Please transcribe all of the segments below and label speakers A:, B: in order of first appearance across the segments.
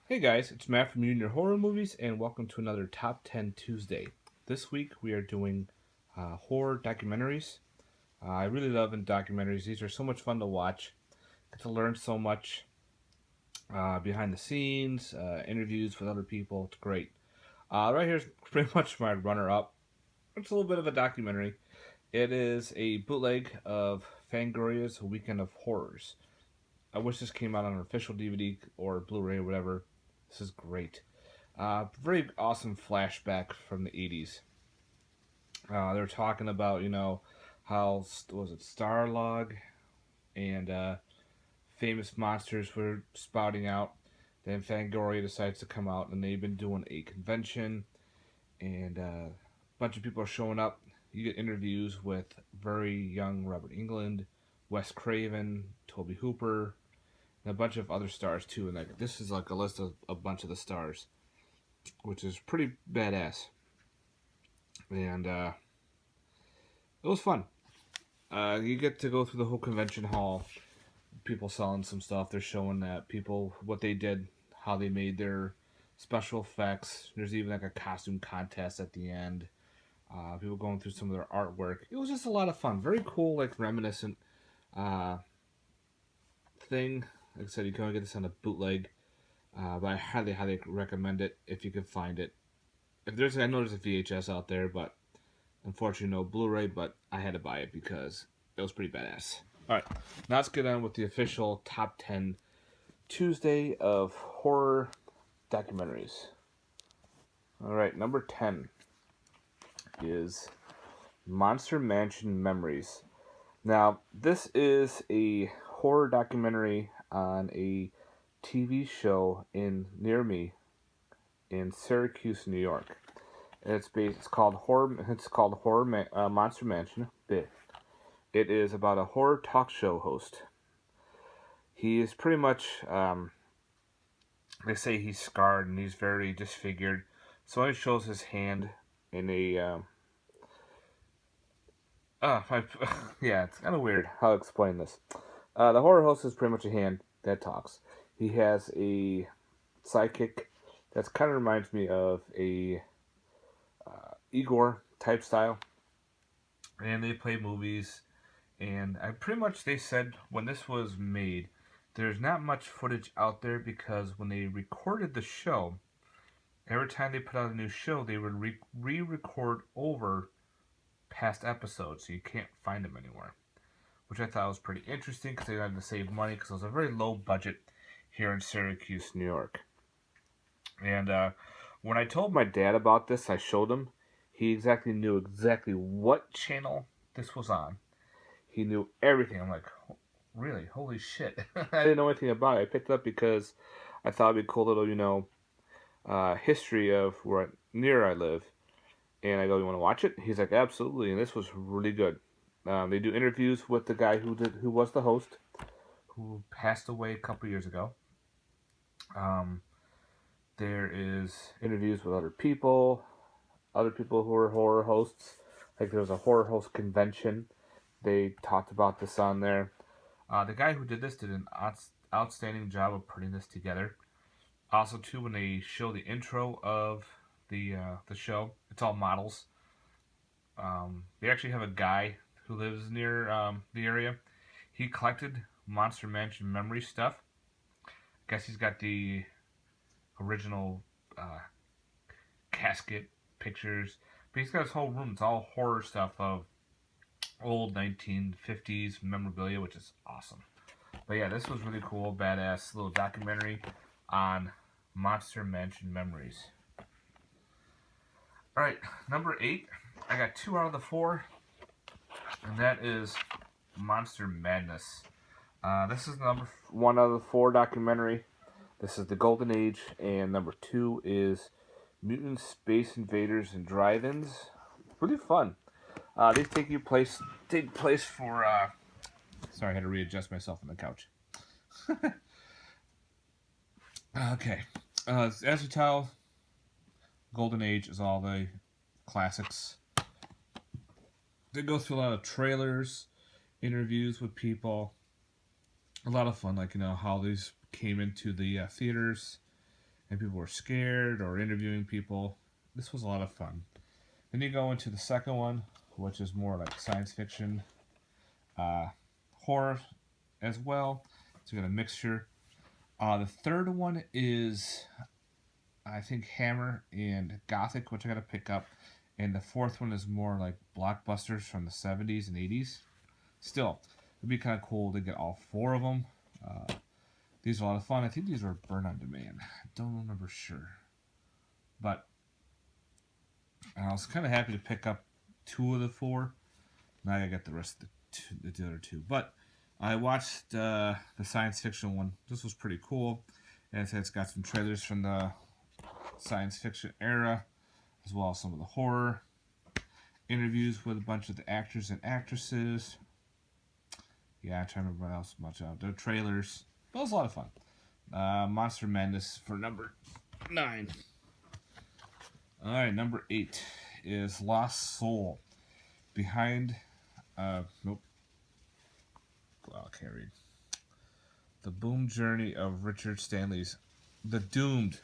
A: Hey guys, it's Matt from Junior Horror Movies, and welcome to another Top 10 Tuesday. This week we are doing horror documentaries. I really love documentaries. These are so much fun to watch. Get to learn so much behind the scenes, interviews with other people. It's great. Right here's pretty much my runner up. It's a little bit of a documentary. It is a bootleg of Fangoria's Weekend of Horrors. I wish this came out on an official DVD or Blu-ray or whatever. This is great. Very awesome flashback from the 80s. They're talking about, how, was it Starlog and famous monsters were spouting out. Then Fangoria decides to come out, and they've been doing a convention, and a bunch of people are showing up. You get interviews with very young Robert Englund, Wes Craven, Toby Hooper, and a bunch of other stars too. And like this is like a list of a bunch of the stars, which is pretty badass. And it was fun. You get to go through the whole convention hall. People selling some stuff. They're showing that people what they did, how they made their special effects. There's even like a costume contest at the end. People going through some of their artwork. It was just a lot of fun. Very cool, like reminiscent uh, thing. Like I said, you can only get this on a bootleg, but I highly, highly recommend it if you can find it. If there's, I know there's a VHS out there, but unfortunately no Blu-ray. But I had to buy it because it was pretty badass. All right, now let's get on with the official top 10 Tuesday of horror documentaries. All right, number 10 is Monster Mansion Memories. Now, this is a horror documentary on a TV show in near me in Syracuse, New York. And it's based. It's called horror. It's called Monster Mansion. It is about a horror talk show host. He is pretty much. They say he's scarred and he's very disfigured. So he shows his hand in a. Yeah, it's kind of weird how to explain this. The horror host is pretty much a hand that talks. He has a sidekick that kind of reminds me of a Igor type style, and they play movies. And I pretty much they said when this was made, there's not much footage out there because when they recorded the show, every time they put out a new show, they would re-record over past episodes, so you can't find them anywhere. Which I thought was pretty interesting because they wanted to save money because it was a very low budget here in Syracuse, New York. And when I told my dad about this, I showed him. He exactly knew exactly what channel this was on. He knew everything. I'm like, really? Holy shit. I didn't know anything about it. I picked it up because I thought it'd be a cool little, history of where near I live. And I go, you want to watch it? He's like, absolutely. And this was really good. They do interviews with the guy who was the host, who passed away a couple years ago. Um, there is interviews with other people who are horror hosts. Like there was a horror host convention. They talked about this on there. The guy who did this did an outstanding job of putting this together. Also, too, when they show the intro of the show, it's all models. They actually have a guy who lives near the area. He collected Monster Mansion memory stuff. I guess he's got the original casket pictures, but he's got his whole room. It's all horror stuff of old 1950s memorabilia, which is awesome. But yeah, this was really cool, badass little documentary on Monster Mansion memories. All right, number 8. I got 2 out of the 4, and that is Monster Madness. This is number 1 out of the 4 documentary. This is the Golden Age, and number 2 is Mutant Space Invaders and Drive-ins. Really fun. These take place for. Sorry, I had to readjust myself on the couch. Okay, as you tell, Golden Age is all the classics. They go through a lot of trailers, interviews with people. A lot of fun, like how these came into the theaters, and people were scared or interviewing people. This was a lot of fun. Then you go into the second one, which is more like science fiction, uh, horror as well. So you got a mixture. The third one is, I think, Hammer and Gothic, which I got to pick up. And the fourth one is more like blockbusters from the 70s and 80s. Still, it'd be kind of cool to get all four of them. These are a lot of fun. I think these were Burn on Demand. I don't remember sure. But I was kind of happy to pick up two of the four. Now I gotta get the rest of the other two. But I watched the science fiction one. This was pretty cool. And it's got some trailers from the science fiction era, as well as some of the horror. Interviews with a bunch of the actors and actresses. Yeah, I'm trying to remember what else much out. Their trailers. But it was a lot of fun. Monster Madness for number 9. Alright, number 8 is Lost Soul. Behind, nope. Well, I can't read. The Boom Journey of Richard Stanley's The Doomed.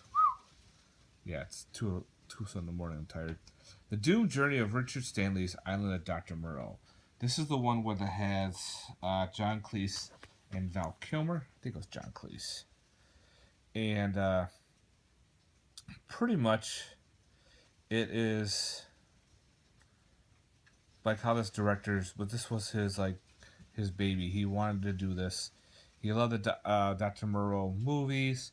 A: Yeah, it's 2 in the morning, I'm tired. The Doomed Journey of Richard Stanley's Island of Dr. Moreau. This is the one where it has John Cleese and Val Kilmer. I think it was John Cleese. And pretty much it is like how this director's, but this was his baby. He wanted to do this. He loved the Dr. Moreau movies,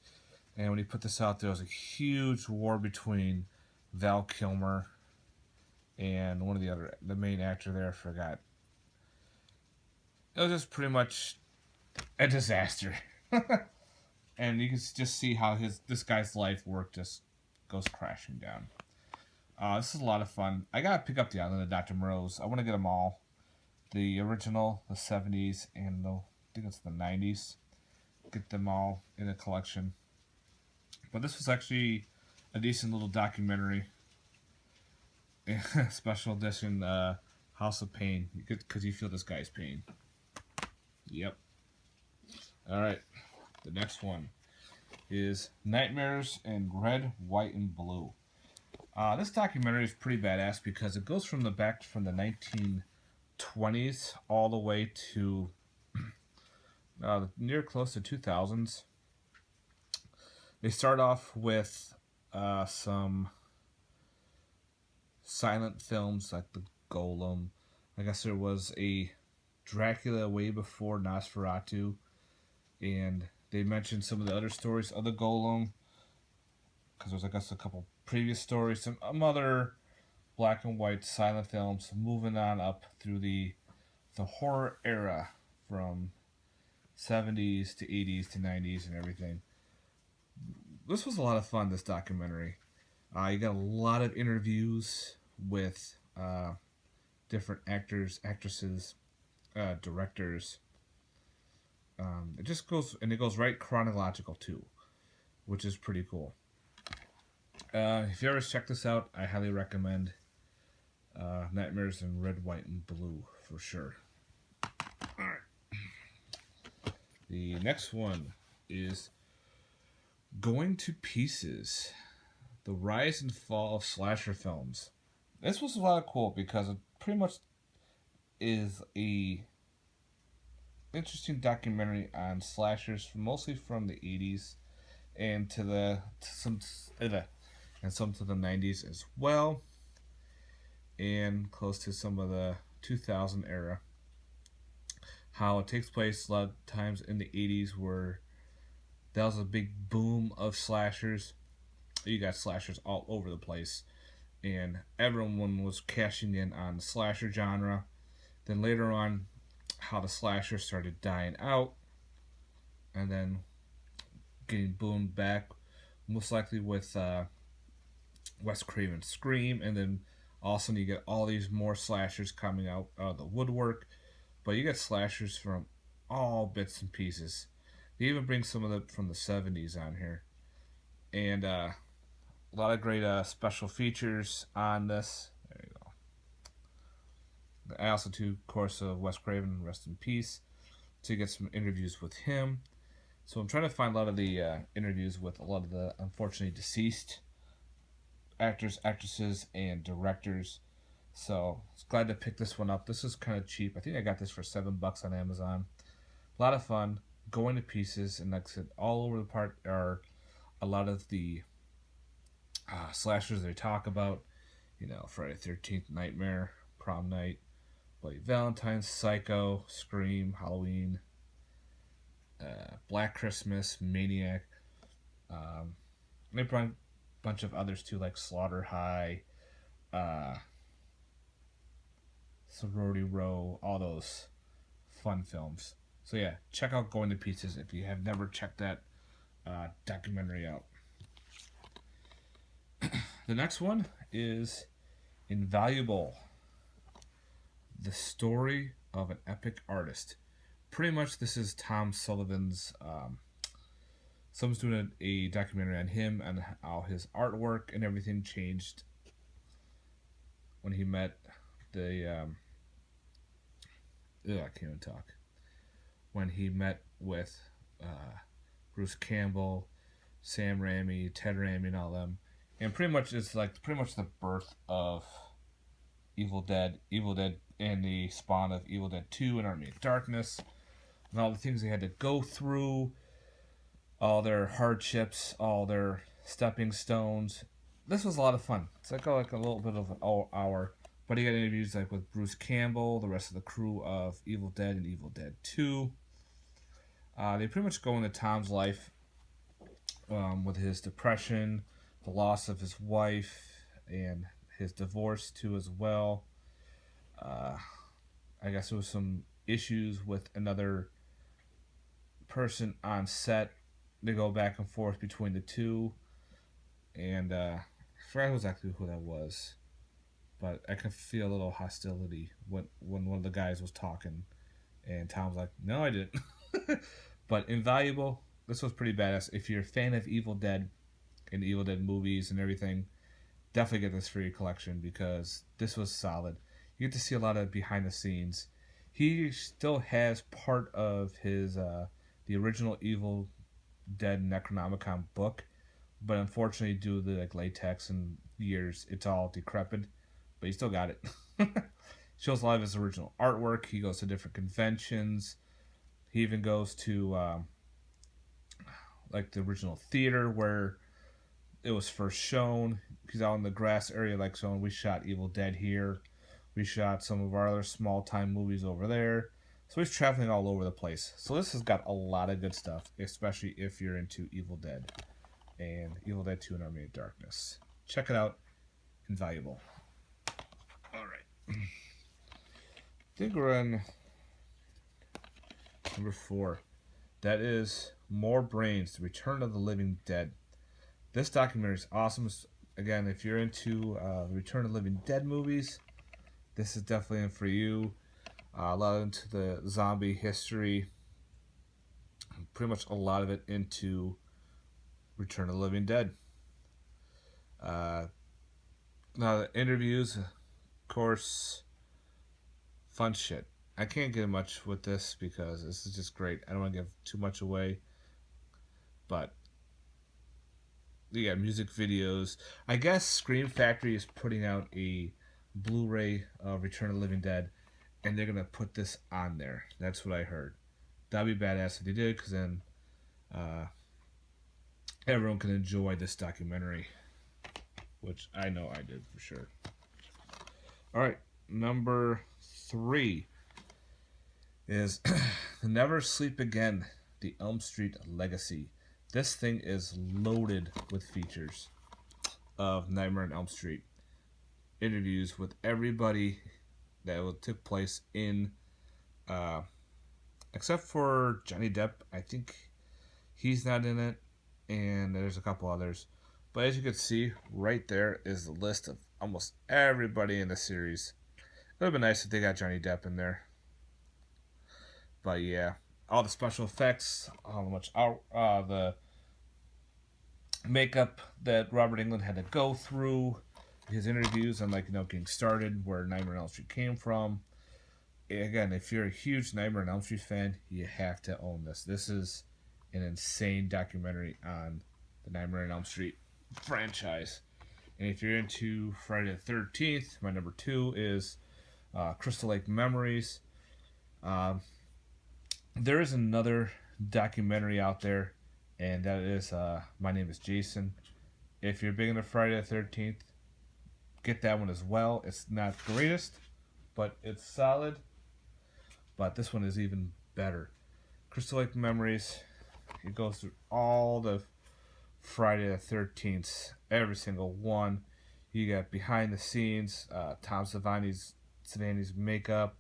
A: and when he put this out, there was a huge war between Val Kilmer and one of the main actor there. I forgot. It was just pretty much a disaster, and you can just see how this guy's life work just goes crashing down. This is a lot of fun. I gotta pick up the Island of Dr. Moreau's. I want to get them all. The original, the 70s, and I think it's the 90s. Get them all in a collection. But this was actually a decent little documentary. Special edition House of Pain. Because you feel this guy's pain. Yep. Alright. The next one is Nightmares in Red, White, and Blue. This documentary is pretty badass because it goes from the 1920s all the way to near close to 2000s. They start off with some silent films like The Golem. I guess there was a Dracula way before Nosferatu, and they mentioned some of the other stories of The Golem, because there's, I guess, a couple previous stories, some other black and white silent films, moving on up through the horror era from 70s to 80s to 90s and everything. This was a lot of fun, this documentary. You got a lot of interviews with different actors, actresses, directors. It just goes, and it goes right chronological too, which is pretty cool. If you ever check this out, I highly recommend Nightmares in Red, White, and Blue for sure. Alright. The next one is Going to Pieces. The Rise and Fall of Slasher Films. This was a lot of cool because it pretty much is a interesting documentary on slashers, mostly from the 80s and some to the 90s as well, and close to some of the 2000 era. How it takes place a lot of times in the 80s, where that was a big boom of slashers. You got slashers all over the place, and everyone was cashing in on the slasher genre. Then later on, how the slasher started dying out, and then getting boomed back, most likely with Wes Craven's Scream, and then all of a sudden you get all these more slashers coming out of the woodwork. But you get slashers from all bits and pieces. They even bring some of them from the 70s on here, and a lot of great special features on this. There you go. I also do, of course, Wes Craven, rest in peace. So you get some interviews with him, So I'm trying to find a lot of the interviews with a lot of the unfortunately deceased actors, actresses, and directors. So I was glad to pick this one up. This is kind of cheap. I think I got this for $7 on Amazon. A lot of fun, going to pieces, and like I said, all over the park are a lot of the slashers they talk about. Friday 13th, Nightmare, Prom Night, Bloody Valentine's, Psycho, Scream, Halloween, Black Christmas, Maniac. They brought a bunch of others too, like Slaughter High, uh, Sorority Row, all those fun films. So yeah, check out Going to Pieces if you have never checked that documentary out. The next one is Invaluable, the story of an epic artist. Pretty much, this is Tom Sullivan's. Someone's doing a documentary on him and how his artwork and everything changed when he met the. I can't even talk. When he met with Bruce Campbell, Sam Raimi, Ted Raimi, and all them, and pretty much it's like pretty much the birth of Evil Dead, and the spawn of Evil Dead 2 and Army of Darkness, and all the things they had to go through, all their hardships, all their stepping stones. This was a lot of fun. It's like a little bit of an hour, but he got interviews like with Bruce Campbell, the rest of the crew of Evil Dead and Evil Dead 2. They pretty much go into Tom's life with his depression, the loss of his wife, and his divorce too as well. I guess there was some issues with another person on set. They go back and forth between the two, and I forgot exactly who that was, but I could feel a little hostility when one of the guys was talking, and Tom's like, "No, I didn't." But Invaluable, this was pretty badass. If you're a fan of Evil Dead and Evil Dead movies and everything, definitely get this for your collection because this was solid. You get to see a lot of behind the scenes. He still has part of his the original Evil Dead Necronomicon book, but unfortunately, due to the latex and years, it's all decrepit. But he still got it. Shows a lot of his original artwork. He goes to different conventions. He even goes to like the original theater where it was first shown. He's out in the grass area, like showing we shot Evil Dead here. We shot some of our other small time movies over there. So he's traveling all over the place. So this has got a lot of good stuff, especially if you're into Evil Dead and Evil Dead 2 and Army of Darkness. Check it out. Invaluable. Alright. I think we're on number 4. That is More Brains, The Return of the Living Dead. This documentary is awesome. Again, if you're into the Return of the Living Dead movies, this is definitely in for you. A lot into the zombie history. Pretty much a lot of it into Return of the Living Dead. Now the interviews, of course, fun shit. I can't get much with this because this is just great. I don't want to give too much away. But you got music videos. I guess Scream Factory is putting out a Blu-ray of Return of the Living Dead, and they're gonna put this on there. That's what I heard. That'd be badass if they did, because then everyone can enjoy this documentary, which I know I did for sure. All right, number 3 is Never Sleep Again: The Elm Street Legacy. This thing is loaded with features of Nightmare on Elm Street. Interviews with everybody that took place in, except for Johnny Depp. I think he's not in it, and there's a couple others. But as you can see, right there is the list of almost everybody in the series. It would have been nice if they got Johnny Depp in there. But yeah, all the special effects, how much the makeup that Robert Englund had to go through, his interviews on getting started, where Nightmare on Elm Street came from. Again, if you're a huge Nightmare on Elm Street fan, you have to own this. This is an insane documentary on the Nightmare on Elm Street franchise. And if you're into Friday the 13th, my number 2 is Crystal Lake Memories. Um, there is another documentary out there, and that is My Name is Jason. If you're big into Friday the 13th, get that one as well. It's not the greatest, but it's solid. But this one is even better. Crystal Lake Memories. It goes through all the Friday the 13th, every single one. You got behind the scenes, Tom Savani's makeup,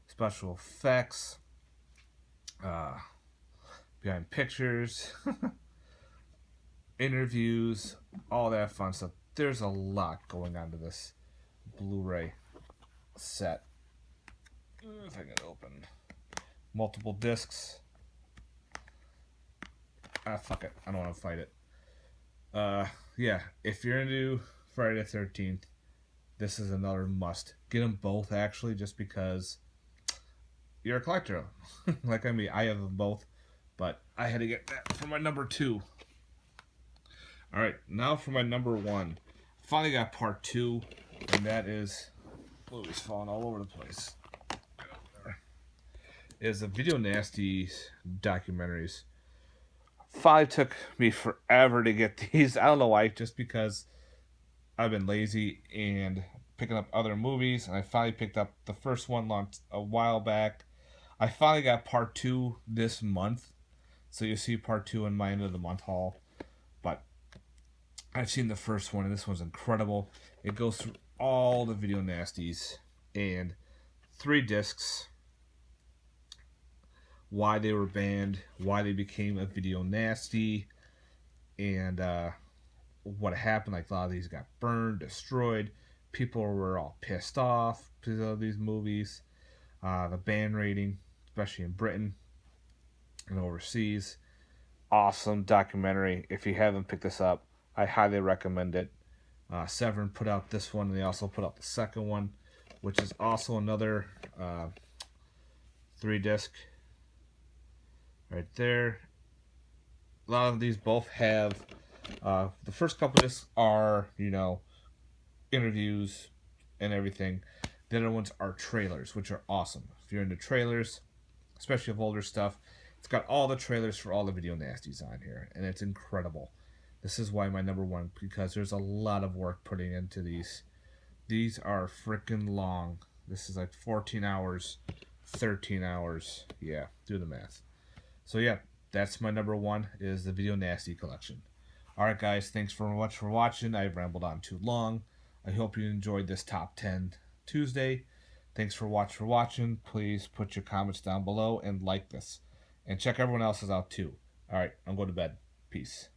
A: special effects, uh, behind pictures, interviews, all that fun stuff. There's a lot going on to this Blu-ray set. If I can open multiple discs. Fuck it. I don't want to fight it. Yeah. If you're into Friday the 13th, this is another must. Get them both, actually, just because you're a collector. Like me, I have them both, but I had to get that for my number 2. All right, now for my number 1. Finally got part 2, and that is movies falling all over the place. Is the Video Nasty documentaries. Finally took me forever to get these. I don't know why, just because I've been lazy and picking up other movies, and I finally picked up the first one launched a while back. I finally got part 2 this month, so you'll see part 2 in my end of the month haul. But I've seen the first one, and this one's incredible. It goes through all the Video Nasties and 3 discs, why they were banned, why they became a Video Nasty, and what happened. Like, a lot of these got burned, destroyed. People were all pissed off because of these movies. The ban rating, especially in Britain and overseas. Awesome documentary. If you haven't picked this up, I highly recommend it. Severin put out this one, and they also put out the second one, which is also another 3-disc right there. A lot of these both have the first couple discs are, interviews and everything. The other ones are trailers, which are awesome. If you're into trailers, especially of older stuff, it's got all the trailers for all the Video Nasties on here, and it's incredible. This is why my number 1, because there's a lot of work putting into these. These are freaking long. This is like 14 hours, 13 hours. Yeah, do the math. So yeah, that's my number 1, is the Video Nasty collection. Alright guys, thanks very much for watching. I've rambled on too long. I hope you enjoyed this Top 10 Tuesday. Thanks for watching. Please put your comments down below and like this. And check everyone else's out too. Alright, I'm going to bed. Peace.